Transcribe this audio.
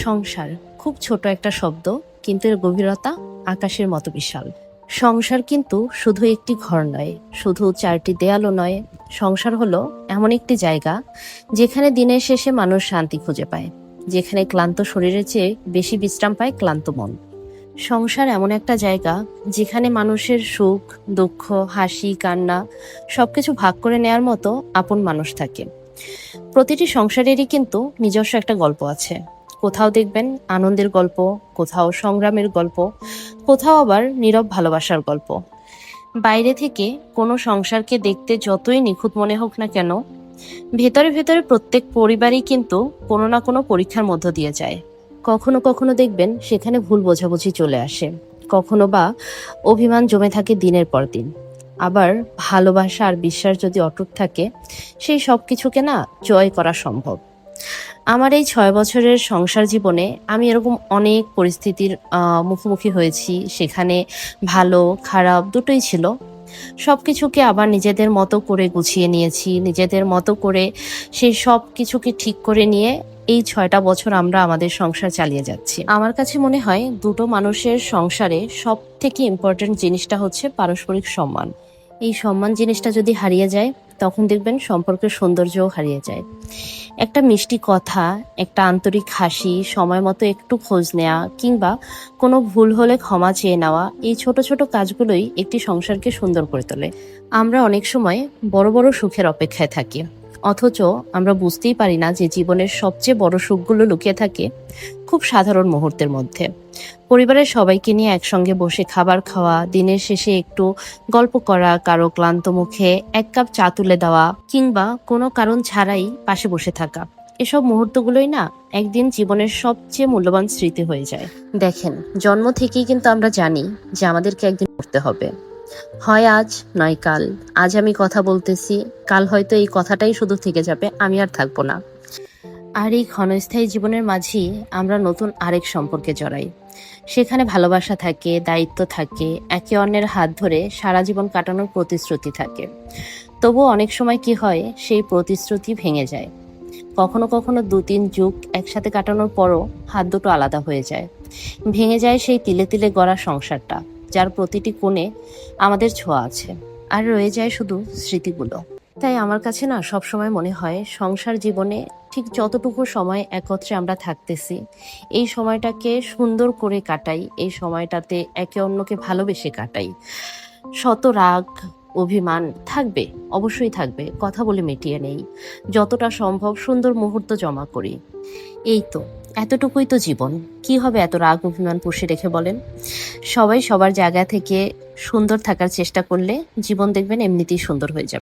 সংসার খুব ছোট একটা শব্দ, কিন্তু এর গভীরতা আকাশের মতো বিশাল। সংসার কিন্তু শুধু একটি ঘর নয়, শুধু চারটি দেয়ালও নয়। সংসার হলো এমন একটি জায়গা যেখানে দিনের শেষে মানুষ শান্তি খুঁজে পায়, যেখানে ক্লান্ত শরীরের চেয়ে বেশি বিশ্রাম পায় ক্লান্ত মন। সংসার এমন একটা জায়গা যেখানে মানুষের সুখ, দুঃখ, হাসি, কান্না সবকিছু ভাগ করে নেয়ার মতো আপন মানুষ থাকে। প্রতিটি সংসারেরই কিন্তু নিজস্ব একটা গল্প আছে। কোথাও দেখবেন আনন্দের গল্প, কোথাও সংগ্রামের গল্প, কোথাও আবার নীরব ভালোবাসার গল্প। বাইরে থেকে কোনো সংসারকে দেখতে যতই নিখুঁত মনে হোক না কেন, ভেতরে ভেতরে প্রত্যেক পরিবারই কিন্তু কোনো না কোনো পরীক্ষার মধ্য দিয়ে যায়। কখনো কখনো দেখবেন সেখানে ভুল বোঝাবুঝি চলে আসে, কখনো বা অভিমান জমে থাকে দিনের পর দিন। আবার ভালোবাসা আর বিশ্বাস যদি অটুট থাকে, সেই সব কিছুকে না জয় করা সম্ভব। আমার এই 6 বছরের সংসার জীবনে আমি এরকম অনেক পরিস্থিতির মুখোমুখি হয়েছি। সেখানে ভালো খারাপ দুটোই ছিল। সব কিছুকে আবার নিজেদের মতো করে গুছিয়ে নিয়েছি, নিজেদের মতো করে সেই সব কিছুকে ঠিক করে নিয়ে এই 6টা বছর আমরা আমাদের সংসার চালিয়ে যাচ্ছি। আমার কাছে মনে হয় দুটো মানুষের সংসারে সব থেকে ইম্পর্টেন্ট জিনিসটা হচ্ছে পারস্পরিক সম্মান। এই সম্মান জিনিসটা যদি হারিয়ে যায়, তখন দেখবেন সম্পর্কের সৌন্দর্যও হারিয়ে যায়। একটা মিষ্টি কথা, একটা আন্তরিক হাসি, সময় মতো একটু খোঁজ নেওয়া, কিংবা কোনো ভুল হলে ক্ষমা চেয়ে নেওয়া, এই ছোট ছোট কাজগুলোই একটি সংসারকে সুন্দর করে তোলে। আমরা অনেক সময় বড় বড় সুখের অপেক্ষায় থাকি, অথচ আমরা বুঝতেই পারি না যে জীবনের সবচেয়ে বড় সুখগুলো লুকিয়ে থাকে খুব সাধারণ মুহূর্তের মধ্যে। পরিবারের সবাইকে নিয়ে একসঙ্গে বসে খাবার খাওয়া, দিনের শেষে একটু গল্প করা, কারো ক্লান্ত মুখে 1 কাপ চা তুলে দেওয়া, কিংবা কোনো কারণ ছাড়াই পাশে বসে থাকা, এসব মুহূর্তগুলোই না একদিন জীবনের সবচেয়ে মূল্যবান স্মৃতি হয়ে যায়। দেখেন, জন্ম থেকেই কিন্তু আমরা জানি যে আমাদেরকে একদিন মরতে হবে। হয় আজ, নয় কাল। আজ আমি কথা বলতেছি, কাল হয়তো এই কথাটাই শুধু থেকে যাবে, আমি আর থাকবো না। আর এই ক্ষণস্থায়ী জীবনের মাঝেই আমরা নতুন আরেক সম্পর্কে জড়াই। সেখানে ভালোবাসা থাকে, দায়িত্ব থাকে, একে অন্যের হাত ধরে সারা জীবন কাটানোর প্রতিশ্রুতি থাকে। তবুও অনেক সময় কি হয়, সেই প্রতিশ্রুতি ভেঙে যায়। কখনো কখনো 2-3 যুগ একসাথে কাটানোর পরও হাত দুটো আলাদা হয়ে যায়। ভেঙে যায় সেই তিলে তিলে গড়া সংসারটা, যার প্রতিটি কোণে আমাদের ছোঁয়া আছে। আর রয়ে যায় শুধু স্মৃতিগুলো। তাই আমার কাছে না সবসময় মনে হয়, সংসার জীবনে ঠিক যতটুকু সময় একত্রে আমরা থাকতেছি, এই সময়টাকে সুন্দর করে কাটাই, এই সময়টাতে একে অন্যকে ভালোবেসে কাটাই। শত রাগ, অভিমান থাকবে, অবশ্যই থাকবে, কথা বলে মিটিয়ে নেই। যতটা সম্ভব সুন্দর মুহূর্ত জমা করি। এই তো, এতটুকুই তো জীবন। কি হবে এত রাগ অভিমান পুষে রেখে, বলেন? সবাই সবার জায়গা থেকে সুন্দর থাকার চেষ্টা করলে জীবন দেখবেন এমনিতেই সুন্দর হয়ে যাবে।